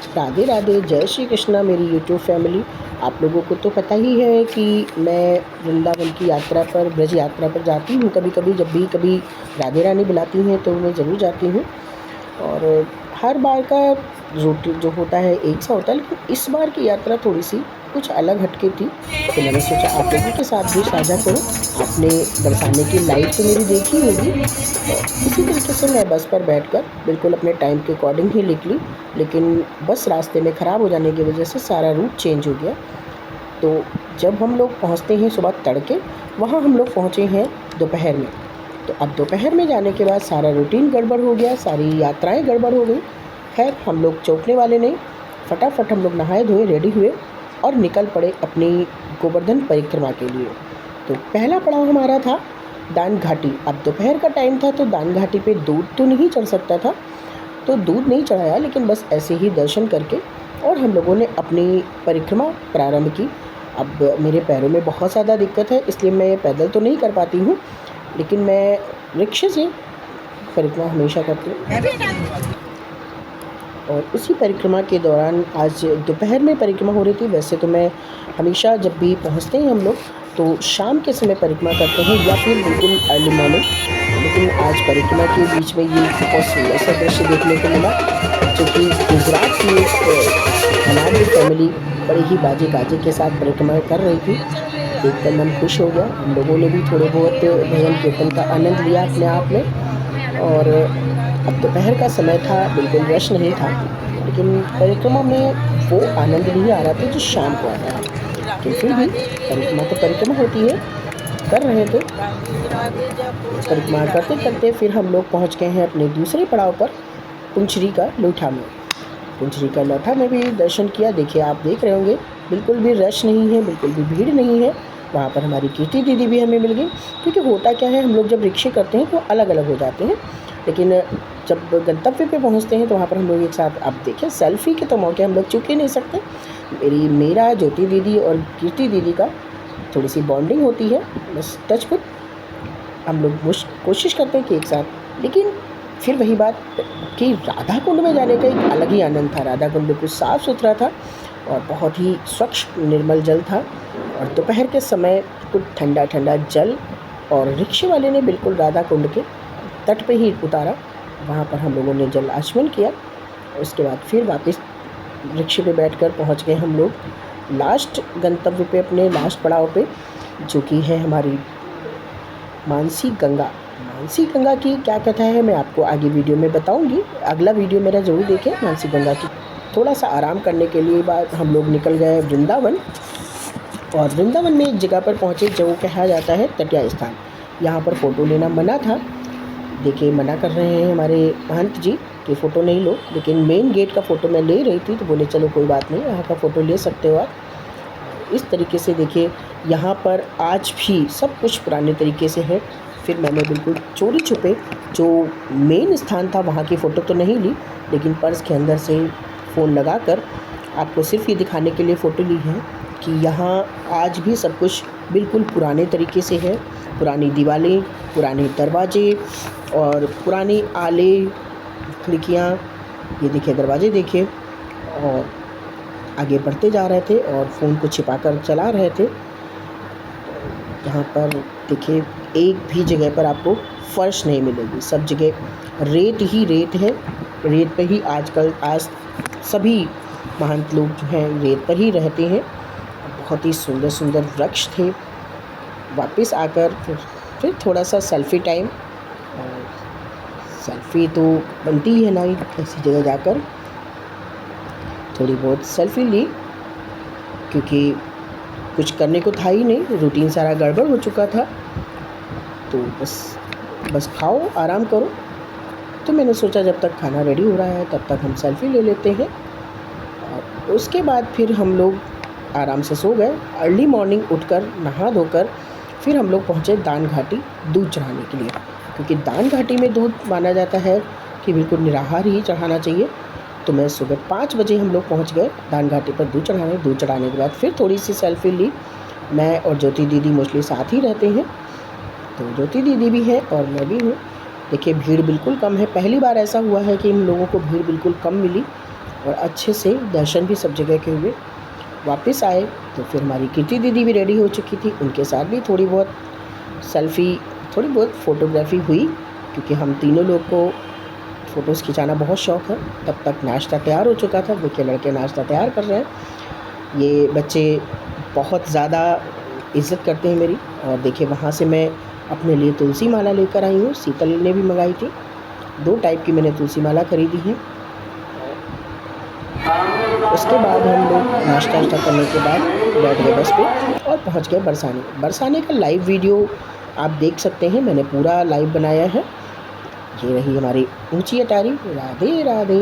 राधे राधे, जय श्री कृष्णा मेरी YouTube family. आप लोगों को तो पता ही है कि मैं वृंदावन की यात्रा पर, ब्रज यात्रा पर जाती हूँ कभी कभी, जब भी कभी राधे रानी बुलाती हैं तो मैं ज़रूर जाती हूँ। और हर बार का रूटीन जो होता है एक सा होता है, लेकिन इस बार की यात्रा थोड़ी सी कुछ अलग हटके थी, तो मैंने सोचा आप लोगों के साथ भी साझा करूं। आपने बरसाने की लाइव तो मेरी देखी होगी, और इसी तरीके से मैं बस पर बैठकर बिल्कुल अपने टाइम के अकॉर्डिंग ही निकली, लेकिन बस रास्ते में ख़राब हो जाने की वजह से सारा रूट चेंज हो गया। तो जब हम लोग पहुंचते हैं सुबह तड़के, वहाँ हम लोग पहुँचे हैं दोपहर में। तो अब दोपहर में जाने के बाद सारा रूटीन गड़बड़ हो गया, सारी यात्राएं गड़बड़ हो गई। खैर हम लोग चौंकने वाले नहीं, फटाफट हम लोग नहाए धोए रेडी हुए और निकल पड़े अपनी गोवर्धन परिक्रमा के लिए। तो पहला पड़ाव हमारा था दान घाटी। अब दोपहर का टाइम था तो दान घाटी पे दूध तो नहीं चढ़ सकता था, तो दूध नहीं चढ़ाया, लेकिन बस ऐसे ही दर्शन करके और हम लोगों ने अपनी परिक्रमा प्रारंभ की। अब मेरे पैरों में बहुत ज़्यादा दिक्कत है, इसलिए मैं पैदल तो नहीं कर पाती हूँ, लेकिन मैं रिक्शे से परिक्रमा हमेशा करती हूँ। और उसी परिक्रमा के दौरान आज दोपहर में परिक्रमा हो रही थी। वैसे तो मैं हमेशा जब भी पहुँचते हैं हम लोग तो शाम के समय परिक्रमा करते हैं या फिर बिल्कुल अर्ली मॉर्निंग, लेकिन आज परिक्रमा के बीच में ये बहुत सुंदर सा दृश्य देखने को मिला, जो कि गुजरात की एक अनाड़ी फैमिली बड़े ही बाजे गाजे के साथ परिक्रमा कर रही थी। देखकर मन खुश हो गया। हम लोगों ने भी थोड़े बहुत भजन कीर्तन का आनंद लिया अपने आप में। और अब दोपहर का समय था, बिल्कुल रश नहीं था, लेकिन परिक्रमा में वो आनंद नहीं आ रहा था जो शाम को आता है। लेकिन फिर भी परिक्रमा तो परिक्रमा होती है, कर रहे थे। परिक्रमा करते करते फिर हम लोग पहुंच गए हैं अपने दूसरे पड़ाव पर, पुंचरी का लोठा में। पुंचरी का लोठा में भी दर्शन किया। देखिए आप देख रहे होंगे बिल्कुल भी रश नहीं है, बिल्कुल भी भीड़ नहीं है। वहाँ पर हमारी कीर्ति दीदी भी हमें मिल गई, क्योंकि होता क्या है, हम लोग जब रिक्शे करते हैं तो अलग अलग हो जाते हैं, लेकिन जब गंतव्य पे पहुँचते हैं तो वहाँ पर हम लोग एक साथ। अब देखिए सेल्फ़ी के तो मौके हम लोग चूक ही नहीं सकते। मेरा ज्योति दीदी और कीर्ति दीदी का थोड़ी सी बॉन्डिंग होती है, बस टच वुड हम लोग कोशिश करते हैं कि एक साथ। लेकिन फिर वही बात कि राधा कुंड में जाने का एक अलग ही आनंद था। राधा कुंड बिल्कुल साफ़ सुथरा था और बहुत ही स्वच्छ निर्मल जल था, और दोपहर के समय कुछ ठंडा ठंडा जल, और रिक्शे वाले ने बिल्कुल राधा कुंड के तट पे ही उतारा। वहाँ पर हम लोगों ने जल आचमन किया। उसके बाद फिर वापस रिक्शे पे बैठकर पहुँच गए हम लोग लास्ट गंतव्य पे, अपने लास्ट पड़ाव पे, जो कि है हमारी मानसी गंगा। मानसी गंगा की क्या कथा है मैं आपको आगे वीडियो में बताऊंगी। अगला वीडियो मेरा ज़रूर देखें मानसी गंगा की। थोड़ा सा आराम करने के लिए बाद हम लोग निकल गए वृंदावन, और वृंदावन में एक जगह पर पहुँचे जो कहा जाता है तटिया स्थान। यहाँ पर फ़ोटो लेना मना था। देखिए मना कर रहे हैं हमारे महंत जी कि फ़ोटो नहीं लो, लेकिन मेन गेट का फ़ोटो मैं ले रही थी तो बोले चलो कोई बात नहीं, यहाँ का फ़ोटो ले सकते हो आप। इस तरीके से देखिए यहाँ पर आज भी सब कुछ पुराने तरीके से है। फिर मैंने बिल्कुल चोरी छुपे जो मेन स्थान था वहाँ की फ़ोटो तो नहीं ली, लेकिन पर्स के अंदर से फ़ोन लगाकर आपको सिर्फ ये दिखाने के लिए फ़ोटो ली है कि यहाँ आज भी सब कुछ बिल्कुल पुराने तरीके से है। पुरानी दीवारें, पुराने दरवाजे और पुरानी आले, खिड़कियाँ, ये देखिए दरवाजे देखिए। और आगे बढ़ते जा रहे थे और फ़ोन को छिपाकर चला रहे थे। यहाँ पर देखिए एक भी जगह पर आपको फर्श नहीं मिलेगी, सब जगह रेत ही रेत है। रेत पे ही आज सभी महंत लोग जो हैं रेत पर ही रहते हैं। बहुत ही सुंदर सुंदर वृक्ष थे। वापस आकर फिर थोड़ा सा सेल्फ़ी टाइम, और सेल्फ़ी तो बनती ही है ना, ऐसी जगह जाकर थोड़ी बहुत सेल्फ़ी ली, क्योंकि कुछ करने को था ही नहीं, रूटीन सारा गड़बड़ हो चुका था। तो बस खाओ आराम करो। तो मैंने सोचा जब तक खाना रेडी हो रहा है तब तक हम सेल्फ़ी ले लेते हैं। और उसके बाद फिर हम लोग आराम से सो गए। अर्ली मॉर्निंग उठकर नहा धोकर फिर हम लोग पहुँचे दान घाटी दूध चढ़ाने के लिए, क्योंकि दान घाटी में दूध माना जाता है कि बिल्कुल निराहार ही चढ़ाना चाहिए। तो मैं सुबह 5 बजे हम लोग पहुँच गए दान घाटी पर दूध चढ़ाने। दूध चढ़ाने के बाद फिर थोड़ी सी सेल्फ़ी ली। मैं और ज्योति दीदी मोस्टली साथ ही रहते हैं, तो ज्योति दीदी भी है और मैं भी हूँ। देखिए भीड़ बिल्कुल कम है। पहली बार ऐसा हुआ है कि इन लोगों को भीड़ बिल्कुल कम मिली, और अच्छे से दर्शन भी सब जगह के हुए। वापस आए तो फिर हमारी कीर्ति दीदी भी रेडी हो चुकी थी, उनके साथ भी थोड़ी बहुत सेल्फ़ी, थोड़ी बहुत फ़ोटोग्राफ़ी हुई, क्योंकि हम तीनों लोग को फ़ोटोज़ खिंचाना बहुत शौक़ है। तब तक नाश्ता तैयार हो चुका था, देखिए लड़के नाश्ता तैयार कर रहे हैं। ये बच्चे बहुत ज़्यादा इज़्ज़त करते हैं मेरी। और देखिए वहाँ से मैं अपने लिए तुलसी माला लेकर आई हूँ, शीतल ने भी मंगाई थी। 2 टाइप की मैंने तुलसी माला खरीदी है। उसके बाद हम लोग नाश्ता-वाश्ता करने के बाद बैठ गए बस पे और पहुँच गए बरसाने। बरसाने का लाइव वीडियो आप देख सकते हैं, मैंने पूरा लाइव बनाया है। ये रही हमारी ऊँची अटारी। राधे राधे।